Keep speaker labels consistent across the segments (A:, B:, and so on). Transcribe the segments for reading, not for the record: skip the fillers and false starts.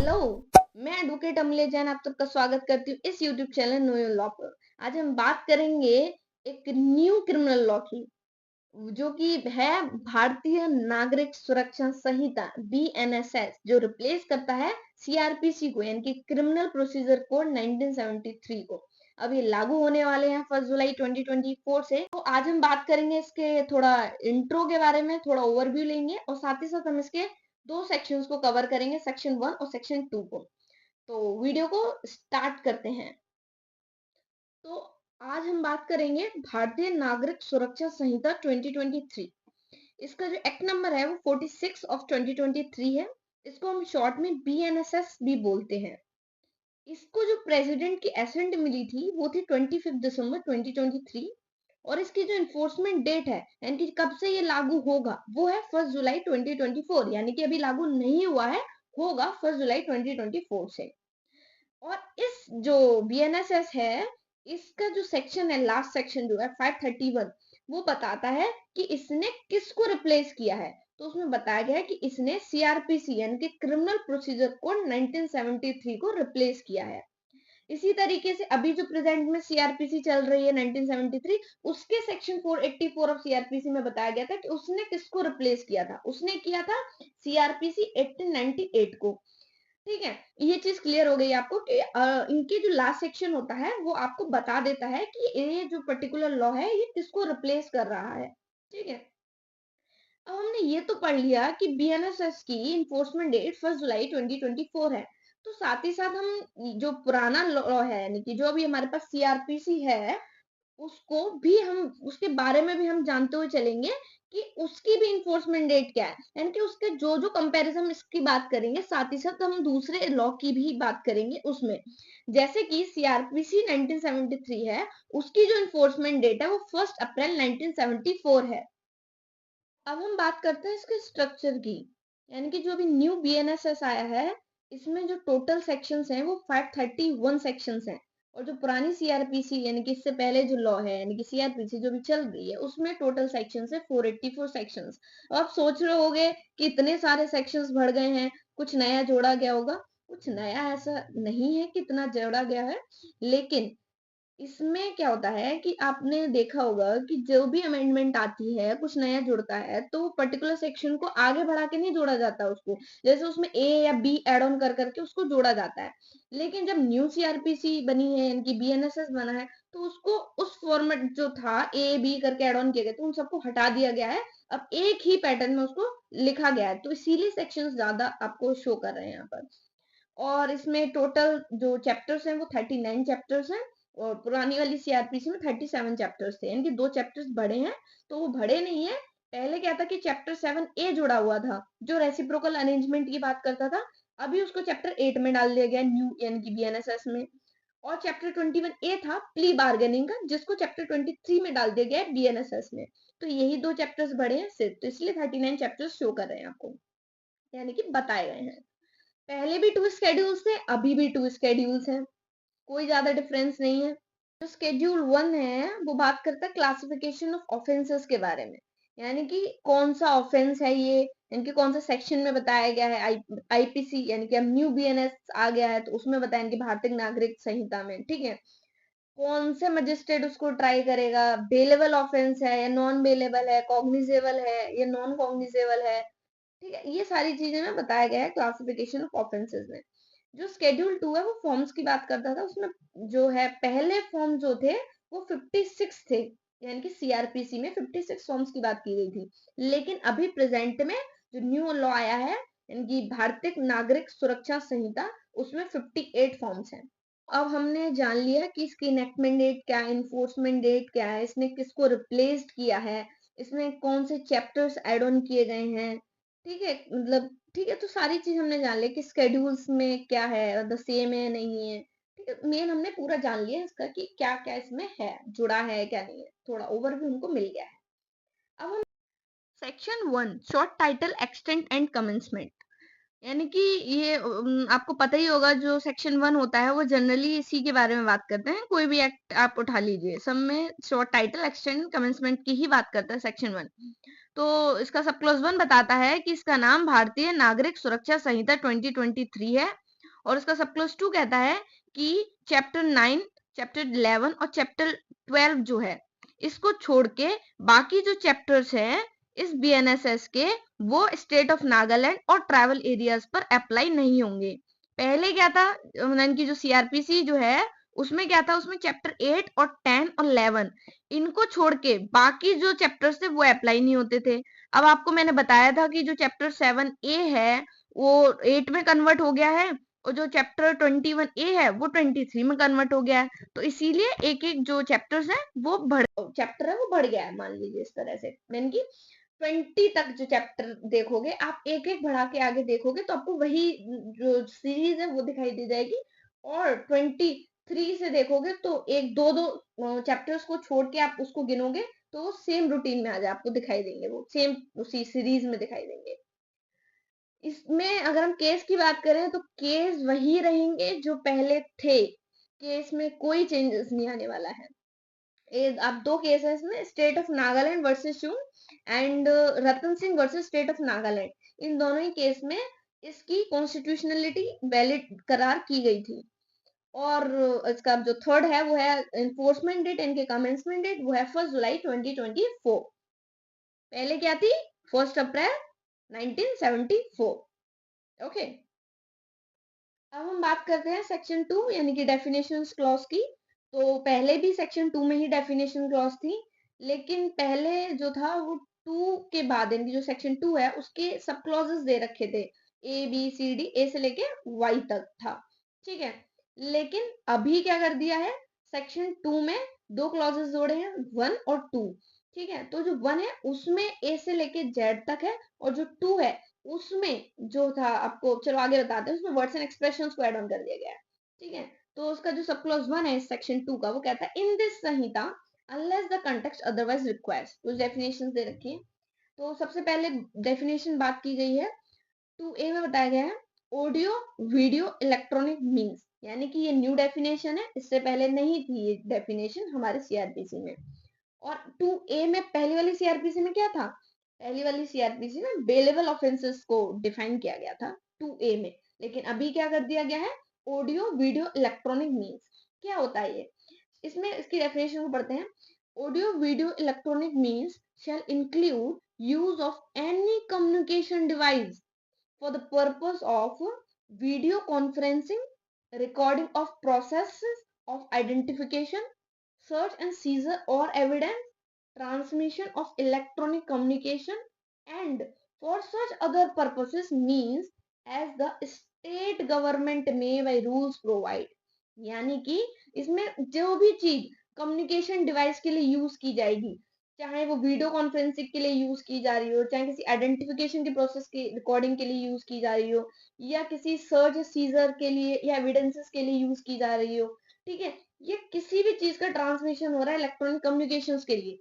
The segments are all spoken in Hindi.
A: हेलो, मैं एडवोकेट अमले जैन आप सबका स्वागत करती हूँ इस YouTube channel know your law पर। आज हम बात करेंगे एक न्यू क्रिमिनल लॉ की, जो कि है भारतीय नागरिक सुरक्षा संहिता BNSS, जो रिप्लेस करता है CRPC को, यानी कि क्रिमिनल प्रोसीजर कोड 1973 को। अब ये लागू होने वाले हैं 1 जुलाई 2024 से। तो आज हम बात करेंगे इसके थोड़ा इंट्रो के बारे में, थोड़ा ओवरव्यू लेंगे और साथ ही साथ हम इसके दो सेक्शंस को कवर करेंगे, सेक्शन 1 और सेक्शन 2 को। तो वीडियो को स्टार्ट करते हैं। तो आज हम बात करेंगे भारतीय नागरिक सुरक्षा संहिता 2023। इसका जो एक्ट नंबर है वो 46 ऑफ 2023 है। इसको हम शॉर्ट में BNSS भी बोलते हैं। इसको जो प्रेसिडेंट की एसेंट मिली थी वो थी 25 दिसंबर 2023 और इसकी जो इन्फोर्समेंट डेट है, यानी कि कब से ये लागू होगा, वो है 1 जुलाई 2024, यानी कि अभी लागू नहीं हुआ है, होगा 1 जुलाई 2024 से। और इस जो BNSS है, इसका जो सेक्शन है, लास्ट सेक्शन जो है 531, वो बताता है कि इसने किसको रिप्लेस किया है। तो उसमें बताया गया है कि इसने CRPC यानी कि क्रिमिनल प्रोसीजर कोड 1973 को रिप्लेस किया है। इसी तरीके से अभी जो प्रेजेंट में CRPC चल रही है 1973, उसके सेक्शन 484 ऑफ CRPC में बताया गया था कि उसने किसको रिप्लेस किया था। उसने किया था CRPC 1898 को। ठीक है, ये चीज क्लियर हो गई आपको कि इनके जो लास्ट सेक्शन होता है वो आपको बता देता है कि ये जो पर्टिकुलर लॉ है ये किसको रिप्लेस कर रहा है। ठीक है, अब हमने ये तो पढ़ लिया कि BNSS की इन्फोर्समेंट डेट 1 जुलाई 2024 है। तो साथ ही साथ हम जो पुराना लॉ है, यानी कि जो अभी हमारे पास CRPC है, उसको भी हम, उसके बारे में भी हम जानते हुए चलेंगे कि उसकी भी इन्फोर्समेंट डेट क्या है, यानी कि उसके जो जो कंपैरिजन इसकी बात करेंगे, साथ ही साथ हम दूसरे लॉ की भी बात करेंगे उसमें। जैसे कि CRPC 1973 है, उसकी जो इन्फोर्समेंट डेट है वो 1 अप्रैल 1974 है। अब हम बात करते हैं इसके स्ट्रक्चर की, यानी कि जो अभी न्यू BNSS आया है, इसमें जो टोटल सेक्शंस हैं वो 531 सेक्शंस हैं। और जो पुरानी CRPC यानी कि इससे पहले जो लॉ है, यानी कि CRPC जो भी चल रही है, उसमें टोटल सेक्शंस है 484 सेक्शंस। अब आप सोच रहे होंगे कि इतने सारे सेक्शंस बढ़ गए हैं, कुछ नया जोड़ा गया होगा। कुछ नया ऐसा नहीं है कि इतना जोड़ा गया है, लेकिन इसमें क्या होता है कि आपने देखा होगा कि जो भी अमेंडमेंट आती है, कुछ नया जुड़ता है, तो पर्टिकुलर सेक्शन को आगे बढ़ा के नहीं जोड़ा जाता उसको, जैसे उसमें A या B एड ऑन कर करके उसको जोड़ा जाता है। लेकिन जब न्यू CRPC बनी है, यानी कि BNSS बना है, तो उसको उस फॉर्मेट जो था A B करके एड ऑन किए गए, तो उन सबको हटा दिया गया है। अब एक ही पैटर्न में उसको लिखा गया है, तो इसीलिए सेक्शंस ज्यादा आपको शो कर रहे हैं यहाँ पर। और इसमें टोटल जो चैप्टर्स हैं वो 39 चैप्टर्स हैं और पुरानी वाली CRPC में 37 चैप्टर्स थे, यानी कि 2 चैप्टर्स बढ़े हैं। तो वो बढ़े नहीं है, पहले क्या था कि चैप्टर 7A जुड़ा हुआ था, जो रेसिप्रोकल अरेंजमेंट की बात करता था। अभी उसको चैप्टर 8 में डाल दिया गया न्यू, यानी कि BNSS में। और चैप्टर 21A था प्ली बार्गेनिंग का, जिसको चैप्टर 23 में डाल दिया गया है BNSS में। तो यही 2 चैप्टर्स बढ़े हैं सिर्फ, तो इसलिए 39 चैप्टर्स शो कर रहे हैं आपको, यानी कि बताए गए हैं। पहले भी 2 स्केड्यूल्स थे, अभी भी 2 स्केड्यूल्स हैं, कोई ज्यादा डिफरेंस नहीं है। जो स्केड्यूल 1 है वो बात करता है क्लासिफिकेशन ऑफ ऑफेंसेस के बारे में, यानी कि कौन सा ऑफेंस है ये, यानी कि कौन सा सेक्शन में बताया गया है। IPC यानी कि अब न्यू BNS आ गया है, तो उसमें बताया कि भारतीय नागरिक संहिता में, ठीक है, कौन से मजिस्ट्रेट उसको ट्राई करेगा, बेलेबल ऑफेंस है या नॉन बेलेबल है, कॉग्निजेबल है या नॉन कॉग्निजेबल है। ठीक है, ये सारी चीजें में बताया गया है क्लासिफिकेशन ऑफ ऑफेंसेस में। जो स्केड्यूल 2 है वो फॉर्म्स की बात करता था। उसमें जो है पहले फॉर्म जो थे वो 56 थे, यानी कि CRPC में 56 फॉर्म्स की बात की गई थी। लेकिन अभी प्रेजेंट में जो न्यू लॉ आया है, यानी कि भारतीय नागरिक सुरक्षा संहिता, उसमें 58 फॉर्म्स हैं। अब हमने जान लिया कि इसकी इनेक्टमेंट डेट क्या है, इन्फोर्समेंट डेट क्या है, इसने किसको रिप्लेस्ड किया है, इसमें कौन से चैप्टर्स एड ऑन किए गए हैं। ठीक है, मतलब ठीक है, तो सारी चीज हमने जान लिया कि स्केड्यूल्स में क्या है, द सेम है नहीं है। ठीक है, मेन हमने पूरा जान लिया इसका कि क्या क्या इसमें है, जुड़ा है क्या नहीं है, थोड़ा ओवरव्यू हमको मिल गया है। अब हम section 1 short title extent and commencement, यानी कि ये आपको पता ही होगा, जो सेक्शन 1 होता है वो जनरली इसी के बारे में बात करते हैं। कोई भी एक्ट आप उठा लीजिए, सब में शॉर्ट टाइटल एक्सटेंड कमेंसमेंट की ही बात करता है सेक्शन 1। तो इसका सब क्लॉज 1 बताता है कि इसका नाम भारतीय नागरिक सुरक्षा संहिता 2023 है। और उसका सब क्लॉज 2 कहता है कि चैप्टर 9, चैप्टर 11 और चैप्टर 12 जो है इसको छोड़ के बाकी जो चैप्टर्स है इस बीएनएसएस के वो स्टेट ऑफ नागालैंड और ट्राइबल एरियाज पर अप्लाई नहीं होंगे। पहले क्या था, उनकी जो सीआरपीसी जो है उसमें क्या था, उसमें चैप्टर 8 और 10 और 11 इनको छोड़ के बाकी जो चैप्टर्स थे वो अप्लाई नहीं होते थे। अब आपको मैंने बताया था कि जो चैप्टर 7A है वो 8 में कन्वर्ट हो गया है और जो चैप्टर 21A है वो 23 में कन्वर्ट हो गया है। तो इसीलिए एक एक जो चैप्टर्स है वो चैप्टर है वो बढ़ गया है, मान लीजिए इस तरह से। मैंने की 20 तक जो चैप्टर देखोगे आप एक एक बढ़ा के आगे देखोगे तो आपको वही जो सीरीज है वो दिखाई दे जाएगी। और 23 से देखोगे तो एक दो दो चैप्टर्स को छोड़ के आप उसको गिनोगे तो वो सेम रूटीन में आ जाए, आपको दिखाई देंगे, वो सेम उसी सीरीज में दिखाई देंगे। इसमें अगर हम केस की बात करें तो केस वही रहेंगे जो पहले थे, केस में कोई चेंजेस नहीं आने वाला है। अब दो केस है इसमें, स्टेट ऑफ नागालैंड वर्सेस शूम and Ratan Singh versus state of Nagaland. इन दोनों ही केस में इसकी कॉन्स्टिट्यूशनलिटी वैलिड करार की गई थी। और इसका जो थर्ड है वो है एनफोर्समेंट डेट, इनके कमेंसमेंट डेट वो है 1 जुलाई 2024। पहले क्या थी, 1 अप्रैल 1974। ओके, अब हम बात करते हैं सेक्शन 2 यानी कि डेफिनेशन क्लॉज की। तो पहले भी सेक्शन 2 में ही डेफिनेशन क्लॉज थी, लेकिन पहले जो था वो 2 के बाद यानी कि जो सेक्शन 2 है उसके सब क्लॉजेस दे रखे थे, ए बी सी डी, ए से लेके वाई तक था, ठीक है। लेकिन अभी क्या कर दिया है, सेक्शन 2 में दो क्लॉजेस जोड़े हैं, 1 और 2, ठीक है। तो जो 1 है उसमें ए से लेके जेड तक है और जो 2 है उसमें जो था, आपको चलो आगे बताते हैं, उसमें वर्ड्स एंड एक्सप्रेशंस को ऐड ऑन कर दिया गया है, ठीक है। तो उसका जो सब क्लॉज 1 है सेक्शन 2 का वो कहता है in this Samhita unless the context otherwise requires, कुछ डेफिनेशंस दे रखी है। तो सबसे पहले डेफिनेशन बात की गई है 2A में बताया गया है ऑडियो वीडियो इलेक्ट्रॉनिक मीन्स, यानी कि ये न्यू डेफिनेशन है, इससे पहले नहीं थी ये डेफिनेशन हमारे सीआरपीसी में। और 2A में पहली वाली सीआरपीसी में क्या था, पहली वाली सीआरपीसी में बेलेबल ऑफेंसेस को डिफाइन किया गया था 2A में, लेकिन अभी क्या कर दिया गया है, ऑडियो वीडियो इलेक्ट्रॉनिक मीन्स। क्या होता है ये, इसमें इसकी डेफिनेशन को पढ़ते हैं। Audio video electronic means shall include use of any communication device for the purpose of video conferencing, recording of processes of identification, search and seizure or evidence, transmission of electronic communication, and for such other purposes means as the state government may by rules provide। यानी कि इसमें जो भी चीज कम्युनिकेशन डिवाइस के लिए यूज की जाएगी, चाहे वो वीडियो कॉन्फ्रेंसिंग के लिए यूज की जा रही हो, चाहे किसी आइडेंटिफिकेशन के प्रोसेस की रिकॉर्डिंग के लिए यूज की जा रही हो, या किसी सर्च सीजर के लिए या एविडेंसेस के लिए यूज की जा रही हो, ठीक है। ये किसी भी चीज का ट्रांसमिशन हो रहा है इलेक्ट्रॉनिक कम्युनिकेशन के लिए,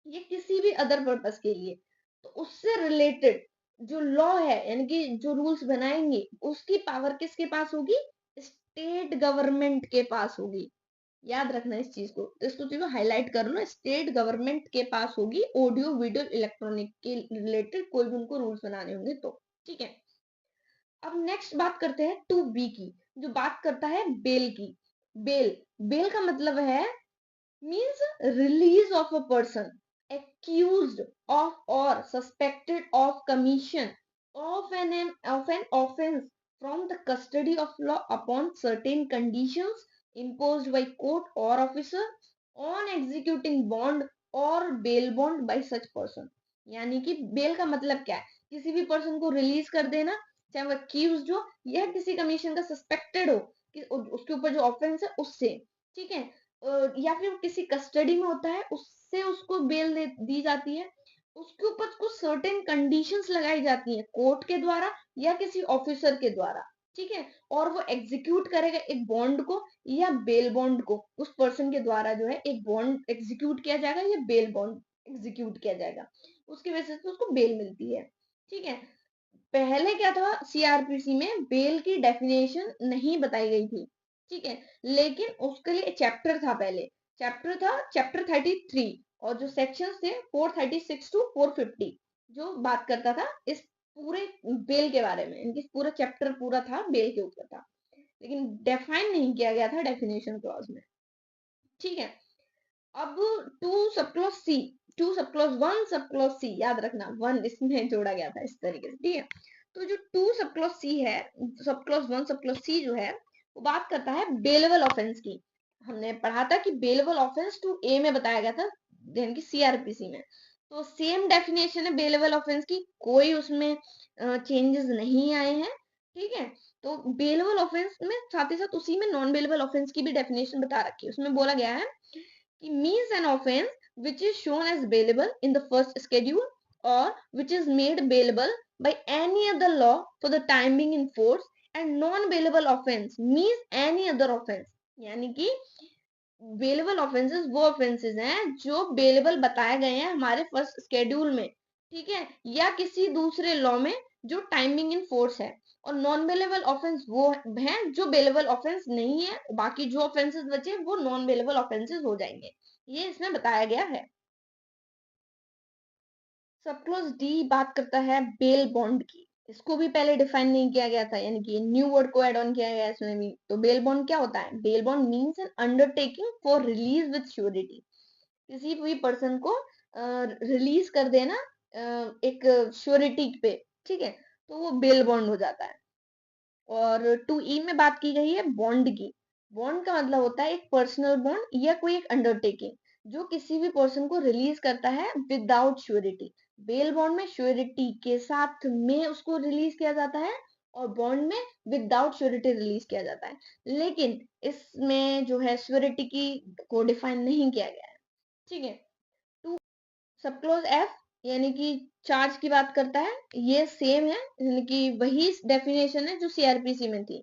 A: ये किसी भी अदर पर्पस के लिए, तो उससे रिलेटेड जो लॉ है यानी कि जो रूल्स बनाएंगे उसकी पावर किसके पास होगी, स्टेट गवर्नमेंट के पास होगी। याद रखना इस चीज को, तो इसको चीज को हाईलाइट कर लो, स्टेट गवर्नमेंट के पास होगी ऑडियो वीडियो इलेक्ट्रॉनिक के रिलेटेड कोई भी उनको रूल्स बनाने होंगे तो, ठीक है। अब नेक्स्ट बात करते हैं 2B की, जो बात करता है बेल की। बेल, बेल का मतलब है means release of a person accused of or suspected of commission of an offense from the custody of law upon certain conditions imposed by court or officer on executing bond or bail bond by such person। यानी कि बेल का मतलब क्या है, किसी भी पर्सन को रिलीज कर देना, चाहे वो अक्यूज हो या किसी कमीशन का सस्पेक्टेड हो कि उसके ऊपर जो ऑफेंस है उससे, ठीक है। या फिर किसी कस्टडी में होता है उससे उसको बेल दी जाती है, उसके ऊपर कुछ सर्टेन कंडीशंस लगाई जाती हैं कोर्ट के द्वारा या किसी ऑफिसर के द्वारा, ठीक है। और वो एग्जीक्यूट करेगा एक बॉन्ड को या बेल बॉन्ड को, उस पर्सन के द्वारा जो है एक बॉन्ड एग्जीक्यूट किया जाएगा या बेल बॉन्ड एग्जीक्यूट किया जाएगा, उसकी वजह से उसको बेल मिलती है, ठीक है। पहले क्या था, सीआरपीसी में बेल की डेफिनेशन नहीं बताई गई थी, ठीक है। लेकिन उसके लिए चैप्टर था, पहले चैप्टर था चैप्टर 33, और जो सेक्शन थे 436 टू 450 जो बात करता था इस पूरे बेल के बारे में, इनकी पूरा चैप्टर पूरा था बेल के ऊपर था। लेकिन डिफाइन नहीं किया गया था डेफिनेशन क्लॉज में। ठीक है, अब two sub clause c, two sub clause one sub clause c, याद रखना वन इसमें जोड़ा गया था इस तरीके से। ठीक है, तो जो टू सब क्लॉज सी है, sub clause one sub clause c जो है वो बात करता है बेलेबल ऑफेंस की। हमने पढ़ा था कि बेलेबल ऑफेंस टू ए में बताया गया था, यानी कि सीआरपीसी में। तो सेम डेफिनेशन है बेलेबल ऑफेंस की, कोई उसमें चेंजेस नहीं आए हैं। ठीक है, तो बेलेबल ऑफेंस में साथ ही साथ उसी में नॉन बेलेबल ऑफेंस की भी डेफिनेशन बता रखी है। उसमें बोला गया है कि means an offense which is shown as bailable in the first schedule or which is made bailable by any other law for the time being in force, and non-bailable offense means any other offense। यानी कि बेलेबल ऑफेंसेस वो ऑफेंसेस हैं जो बेलेबल बताए गए हैं हमारे फर्स्ट स्केड्यूल में, ठीक है, या किसी दूसरे लॉ में जो टाइमिंग इन फोर्स है। और नॉन बेलेबल ऑफेंस वो हैं जो बेलेबल ऑफेंस नहीं है, बाकी जो ऑफेंसेस बचे वो नॉन बेलेबल ऑफेंसेस हो जाएंगे, ये इसमें बताया गया है। सब क्लॉज डी बात करता है बेल बॉन्ड की। इसको भी पहले डिफाइन नहीं किया गया था, यानी कि न्यू वर्ड को ऐड ऑन किया गया है इसमें भी। तो बेल बॉन्ड क्या होता है? Bail bond means N undertaking for release with surety. किसी भी पर्सन को रिलीज कर देना एक श्योरिटी पे, ठीक है, तो वो बेल बॉन्ड हो जाता है। और टू ई में बात की गई है बॉन्ड की। बॉन्ड का मतलब होता है एक पर्सनल बॉन्ड या कोई एक अंडरटेकिंग जो किसी भी पर्सन को रिलीज करता है विदाउट श्योरिटी। बेल बॉन्ड में श्योरिटी के साथ में उसको रिलीज किया जाता है, और बॉन्ड में विदाउट श्योरिटी रिलीज किया जाता है। लेकिन इसमें जो है श्योरिटी की को डिफाइन नहीं किया गया है। ठीक है, सब क्लोज एफ यानी कि चार्ज की बात करता है, ये सेम है, यानी कि वही डेफिनेशन है जो सीआरपीसी में थी।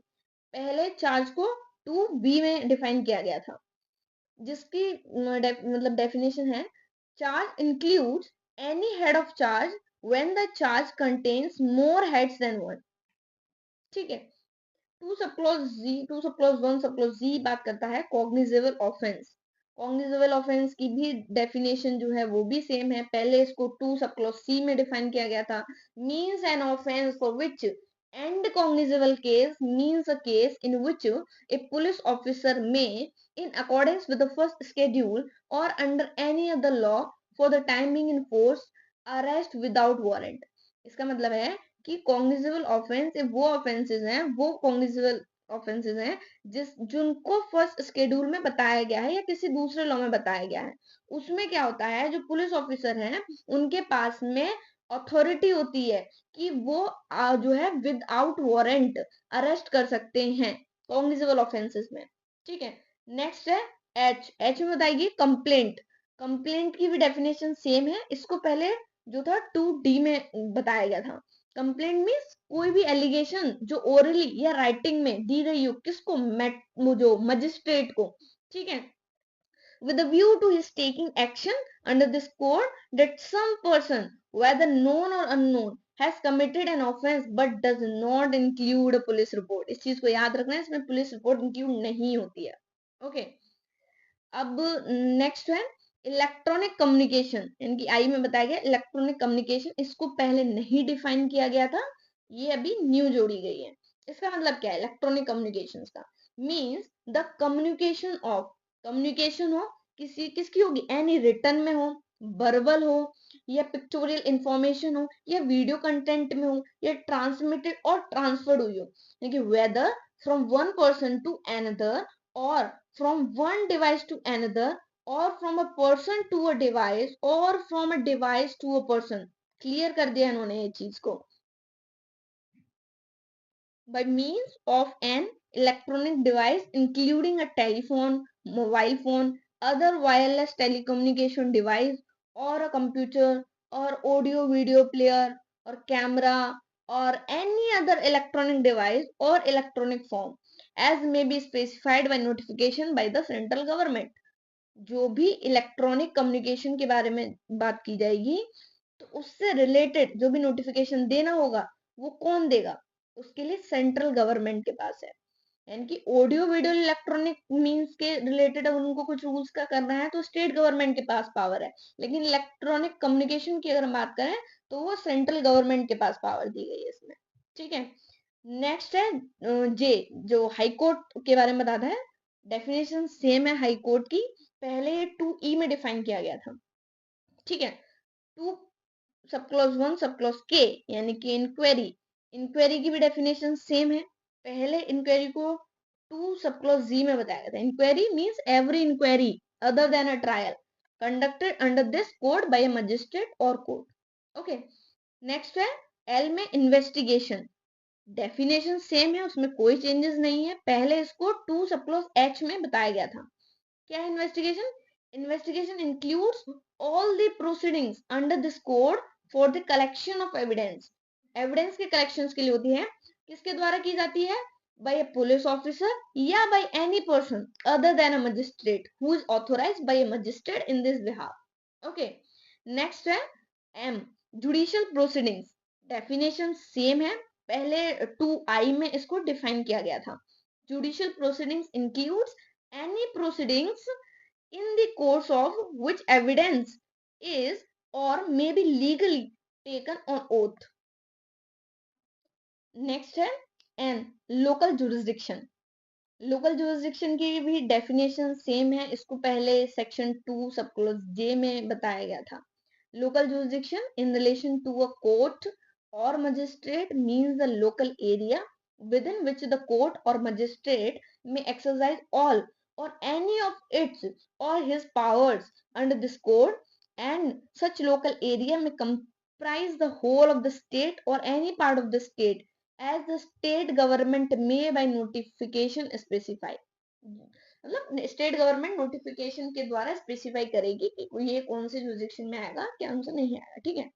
A: पहले चार्ज को टू बी में डिफाइन किया गया था, जिसकी मतलब डेफिनेशन है charge includes any head of charge when the charge contains more heads than one. ठीक है, two sub clause g, two sub clause one sub clause g बात करता है कॉग्निजेबल ऑफेंस। कॉग्निजेबल ऑफेंस की भी डेफिनेशन जो है वो भी सेम है। पहले इसको टू सब क्लॉज सी में डिफाइन किया गया था, means an offence for which and cognizable case means a case in which A police officer में in accordance with the first schedule or under any other law for the time being in force arrest without warrant। इसका मतलब है कि कॉग्निजेबल ऑफेंस वो ऑफेंसेस हैं, वो कॉग्निजेबल ऑफेंसेस हैं जिनको फर्स्ट शेड्यूल में बताया गया है या किसी दूसरे लॉ में बताया गया है। उसमें क्या होता है, जो पुलिस ऑफिसर हैं उनके पास में अथॉरिटी होती है कि वो जो है विदाउट वारंट अरेस्ट कर सकते हैं कॉग्निजेबल ऑफेंसेस में। ठीक है, नेक्स्ट है एच। एच में बताएगी कंप्लेंट। कंप्लेंट की भी डेफिनेशन सेम है, इसको पहले जो था 2D में बताया गया था। कंप्लेंट मीन्स कोई भी एलिगेशन जो ओरली या राइटिंग में दी गई हो, किसको? जो मजिस्ट्रेट को। ठीक है, with a view to his taking action under this code that some person whether known or unknown has committed an offense but does not include a police report। इस चीज को याद रखना है, इसमें पुलिस रिपोर्ट इंक्लूड नहीं होती है। ओके, अब नेक्स्ट है इलेक्ट्रॉनिक कम्युनिकेशन, यानी कि आई में बताया गया इलेक्ट्रॉनिक कम्युनिकेशन। इसको पहले नहीं डिफाइन किया गया था, ये अभी न्यू जोड़ी गई है। इसका मतलब क्या है इलेक्ट्रॉनिक कम्युनिकेशन का? Means the communication of, communication हो किसी किसकी होगी? एनी रिटर्न में हो, वर्बल हो, या पिक्टोरियल इंफॉर्मेशन हो, या वीडियो कंटेंट में हो, या ट्रांसमिटेड और ट्रांसफर्ड हुई हो, यानी कि whether from one person to another or from one device to another or from a person to a device or from a device to a person। Clear कर दिया इन्होंने ये चीज को। by means of an electronic device including a telephone, mobile phone, other wireless telecommunication device or a computer or audio video player or camera or any other electronic device or electronic form as may be specified by notification by the central government। जो भी इलेक्ट्रॉनिक कम्युनिकेशन के बारे में बात की जाएगी तो उससे रिलेटेड जो भी नोटिफिकेशन देना होगा वो कौन देगा? उसके लिए सेंट्रल गवर्नमेंट के पास है। यानी कि ऑडियो वीडियो इलेक्ट्रॉनिक मींस के रिलेटेड अगर उनको कुछ रूल्स का करना है तो स्टेट गवर्नमेंट के पास पावर है, लेकिन इलेक्ट्रॉनिक कम्युनिकेशन की अगर हम बात करें तो वो सेंट्रल गवर्नमेंट के पास पावर दी गई है इसमें। ठीक है, नेक्स्ट है जे, जो हाई कोर्ट के बारे में बताता है। डेफिनेशन सेम है हाई कोर्ट की, पहले 2E में डिफाइन किया गया था, ठीक है। 2 सब क्लॉज 1 सब क्लॉज के, यानी कि इंक्वायरी, इंक्वायरी की भी डेफिनेशन सेम है। पहले इंक्वायरी को 2 सब क्लॉज जी में बताया गया था। Inquiry means every inquiry other than a trial conducted under this code by a magistrate or court. Okay, next है एल में इन्वेस्टिगेशन। डेफिनेशन सेम है, उसमें कोई चेंजेस नहीं है। पहले इसको 2 सब क्लॉज एच में बताया गया था। क्या है investigation? Investigation includes all the proceedings under this code for the collection of evidence. Evidence के कलेक्शंस के लिए होती है, किसके द्वारा की जाती है? बाय अ पुलिस ऑफिसर या by any person other than a magistrate who is authorised by a magistrate in this behalf. Okay, next है M, judicial proceedings. Definition same है, पहले 2I में इसको डिफाइन किया गया था। Judicial proceedings includes any proceedings in the course of which evidence is or may be legally taken on oath. Next है N, local jurisdiction। Local jurisdiction की भी डेफिनेशन सेम है, इसको पहले सेक्शन 2 सब क्लोज जे में बताया गया था। Local jurisdiction in relation to a court और magistrate means the local area within which the court or magistrate may exercise all or any of its or his powers under this code, and such local area may comprise the whole of the state or any part of the state as the state government may by notification specify। मतलब स्टेट गवर्नमेंट नोटिफिकेशन के द्वारा स्पेसिफाई करेगी कि ये कौन से जुरिस्डिक्शन में आएगा, कौन सा नहीं आएगा, ठीक है।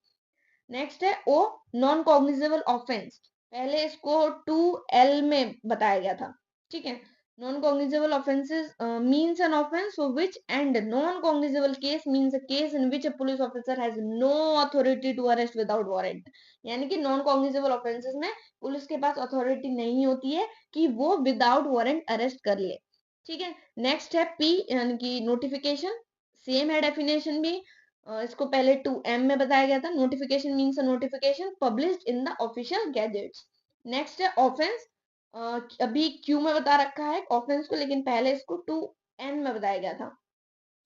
A: नेक्स्ट है ओ, नॉन कॉग्निजेबल ऑफेंस। पहले इसको 2L में बताया गया था, ठीक है। Non cognizable offences means an offence for which and non cognizable case means a case in which a police officer has no authority to arrest without warrant. यानी कि नॉन कॉग्निजेबल ऑफेंसेस में पुलिस के पास अथॉरिटी नहीं होती है कि वो विदाउट वारंट अरेस्ट कर ले, ठीक है। नेक्स्ट है पी, यानी कि नोटिफिकेशन। सेम है डेफिनेशन भी, इसको पहले 2M में बताया गया था। Notification means a notification published in the official gadgets. Next है ऑफेंस, अभी क्यू में बता रखा है ऑफेंस को, लेकिन पहले इसको 2N में बताया गया था।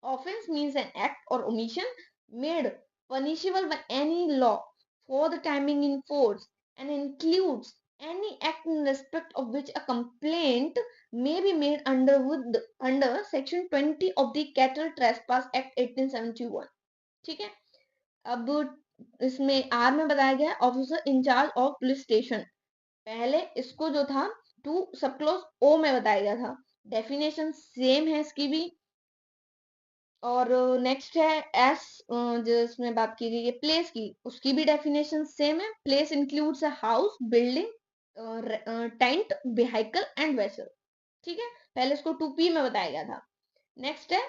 A: ऑफेंस मींस एन एक्ट और omission made punishable by any law for the timing in force and includes any act in respect of which a complaint may be made under section 20 of the Cattle Trespass Act 1871, ठीक है। अब इसमें आर में बताया गया officer in charge of police station. पहले इसको जो था 2 सब क्लोज ओ में बताया गया था। डेफिनेशन सेम है इसकी भी। और नेक्स्ट है एस, जो इसमें बात की गई है प्लेस की, उसकी भी डेफिनेशन सेम है। Place includes a house, building, tent, vehicle and vessel, ठीक है। पहले इसको 2P में बताया गया था। नेक्स्ट है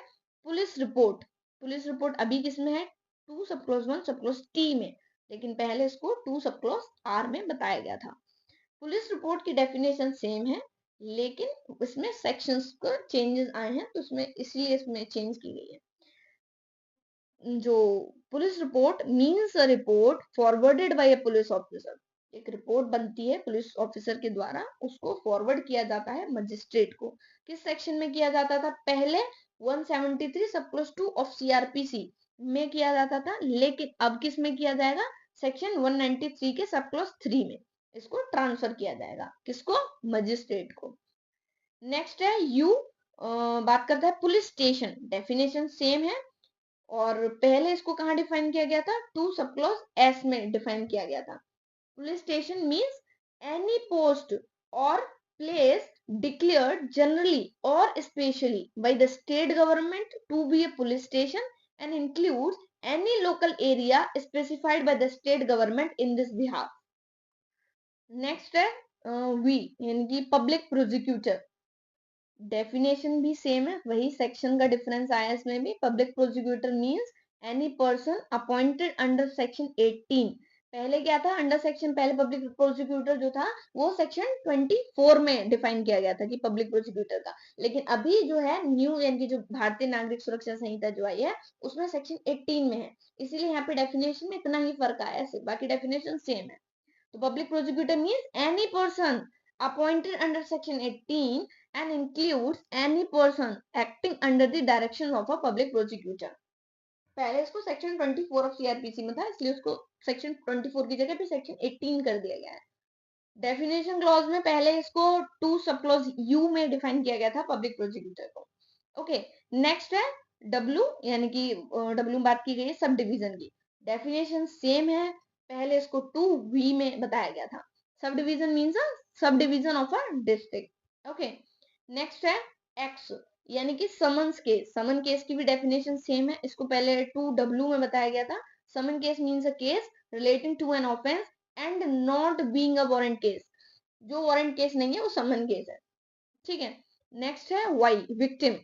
A: पुलिस रिपोर्ट। पुलिस रिपोर्ट अभी किस में है? 2 सब क्लोज 1 सब क्लोज टी में, लेकिन पहले इसको 2 सब क्लोज आर में बताया गया था। पुलिस रिपोर्ट की डेफिनेशन सेम है, लेकिन इसमें सेक्शंस को चेंजेस आए हैं, तो इसमें इसलिए इसमें चेंज की गई है। जो police report means a report forwarded by a police officer. एक रिपोर्ट बनती है पुलिस ऑफिसर के द्वारा, उसको फॉरवर्ड किया जाता है मजिस्ट्रेट को। किस सेक्शन में किया जाता था? पहले 173 सब क्लोज 2 ऑफ सीआरपीसी में किया जाता था, लेकिन अब किस में किया जाएगा? सेक्शन 193 के सब क्लोज 3 में इसको ट्रांसफर किया जाएगा। किसको? मजिस्ट्रेट को। नेक्स्ट है यू, बात करता है पुलिस स्टेशन। डेफिनेशन सेम है, और पहले इसको कहाँ डिफाइन किया गया था? 2 सब क्लॉज एस में डिफाइन किया गया था। Police station means any post और place declared generally or especially by the state government to be a police station and includes any local area specified by the state government in this behalf. Next है वी, यानी कि पब्लिक प्रोसिक्यूटर। डेफिनेशन भी सेम है, वही सेक्शन का डिफरेंस आया इसमें भी। Public prosecutor means any person appointed under section 18। पहले क्या था? अंडर सेक्शन, पहले पब्लिक प्रोसिक्यूटर जो था वो सेक्शन 24 में डिफाइन किया गया था कि पब्लिक प्रोसिक्यूटर का, लेकिन अभी जो है न्यू, यानी कि जो भारतीय नागरिक सुरक्षा संहिता जो आई है उसमें सेक्शन 18 में है, इसीलिए यहाँ पे डेफिनेशन में इतना ही फर्क आया है, बाकी डेफिनेशन सेम है। तो public prosecutor means any person appointed under section 18 and includes any person acting under the direction of a public prosecutor. पहले इसको सेक्शन 24 ऑफ सीआरपीसी में था, इसलिए उसको सेक्शन 24 की जगह पे सेक्शन 18 कर दिया गया है। डेफिनेशन क्लॉज में पहले इसको टू सब क्लॉज यू में डिफाइन किया गया था पब्लिक प्रोसिक्यूटर को। ओके, नेक्स्ट है डब्ल्यू, यानी कि डब्ल्यू बात की गई है सब डिवीजन की। डेफिनेशन सेम है, पहले इसको टू वी में बताया गया था। Sub division means sub division of a district. Okay, next है एक्स, यानी कि समन्स केस। समन केस की भी डेफिनेशन सेम है, इसको पहले टू डब्ल्यू में बताया गया था। Summons case means a case relating to an offence and not being a warrant case. जो वारंट केस नहीं है वो समन केस है, ठीक है। नेक्स्ट है वाई, विक्टिम।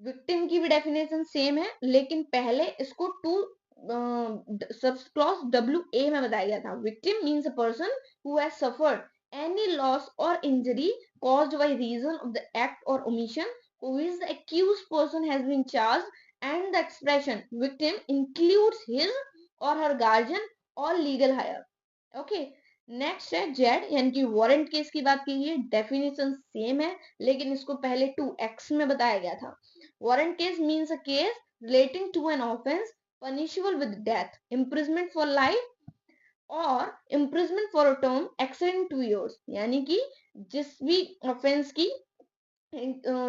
A: विक्टिम की भी डेफिनेशन सेम है, लेकिन पहले इसको to sub clause W A में बताया गया था। Victim means a person who has suffered any loss और injury caused by reason of the act or omission who is the accused person has been charged, and the expression victim includes his or her guardian or legal hire। Okay, next है जेड, यानी कि वारंट केस की बात की गई। डेफिनेशन सेम है, लेकिन इसको पहले टू एक्स में बताया गया था। Warrant case means a case relating to an offence punishable with death, imprisonment for life और imprisonment for a term exceeding 2 years, यानी कि जिस भी ऑफेंस की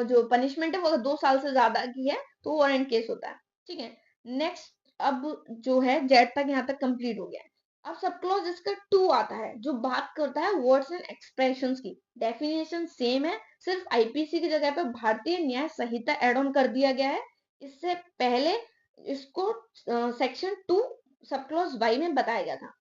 A: जो पनिशमेंट है वो अगर 2 साल से ज्यादा की है तो वारंट केस होता है, ठीक है। नेक्स्ट, अब जो है जेड तक यहाँ तक कंप्लीट हो गया है। अब सब क्लॉज इसका टू आता है, जो बात करता है वर्ड्स एंड एक्सप्रेशंस की। डेफिनेशन सेम है, सिर्फ आईपीसी की जगह पे भारतीय न्याय संहिता एड ऑन कर दिया गया है। इससे पहले इसको सेक्शन 2 सब क्लॉज वाई में बताया गया था।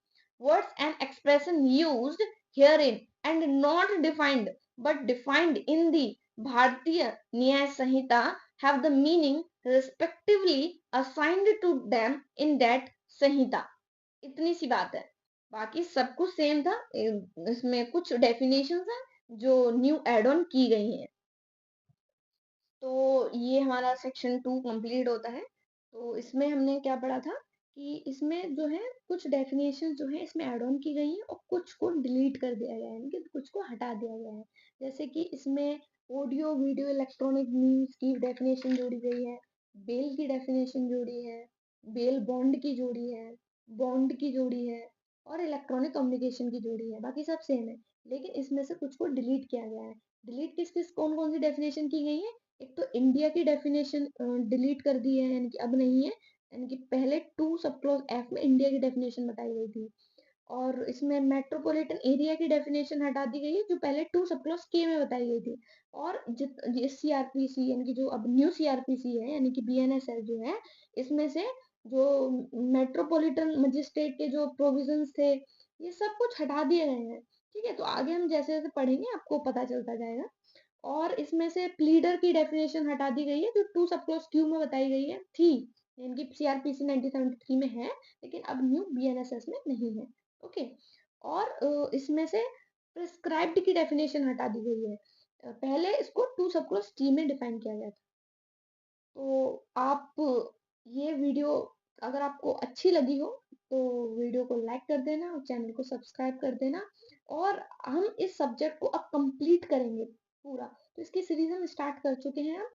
A: Words and expression used herein and not defined but defined in the Bharatiya Nyaya Samhita have the meaning respectively assigned to them in that संहिता। इतनी सी बात है, बाकी सब कुछ सेम था। इसमें कुछ डेफिनेशंस हैं जो न्यू एड ऑन की गई हैं। तो ये हमारा सेक्शन 2 कंप्लीट होता है। तो इसमें हमने क्या पढ़ा था कि इसमें जो है कुछ डेफिनेशन जो है इसमें ऐड ऑन की गई हैं और कुछ को डिलीट कर दिया गया है, यानी कि कुछ को हटा दिया गया है। जैसे कि इसमें ऑडियो वीडियो इलेक्ट्रॉनिक मीन्स की डेफिनेशन जोड़ी गई है, बेल की डेफिनेशन जोड़ी है, बेल बॉन्ड की जोड़ी है, बॉन्ड की जोड़ी है और इलेक्ट्रॉनिक कम्युनिकेशन की जोड़ी है। बाकी सब सेम है, लेकिन इसमें से कुछ को डिलीट किया गया है। डिलीट किस किस कौन कौन सी डेफिनेशन की गई है? एक तो इंडिया की डेफिनेशन डिलीट कर दी है, यानी कि अब नहीं है। यानी कि पहले टू सब क्लॉज एफ में इंडिया की डेफिनेशन बताई गई थी, और इसमें मेट्रोपॉलिटन एरिया की डेफिनेशन हटा दी गई है जो पहले टू सब क्लॉज के में बताई गई थी। और जिस सीआरपीसी यानी कि जो अब न्यू सीआरपीसी है यानी कि बीएनएसएस जो है, इसमें से जो मेट्रोपॉलिटन मजिस्ट्रेट के जो प्रोविजंस थे ये सब कुछ हटा दिए गए हैं, ठीक है। तो आगे हम जैसे जैसे पढ़ेंगे आपको पता चलता जाएगा। और इसमें से प्लीडर की डेफिनेशन हटा दी गई है जो टू सब क्लॉज क्यू में बताई गई है थी, यानी कि सीआरपीसी 1973 में है, लेकिन अब न्यू बीएनएसएस में नहीं है। ओके, और इसमें से प्रिस्क्राइब्ड की डेफिनेशन हटा दी गई है। पहले इसको टू सब क्लॉज टी में डिफाइन किया गया था। तो आप ये वीडियो अगर आपको अच्छी लगी हो तो वीडियो को लाइक कर देना और चैनल को सब्सक्राइब कर देना। और हम इस सब्जेक्ट को अब कंप्लीट करेंगे पूरा, तो इसकी सीरीज हम स्टार्ट कर चुके हैं।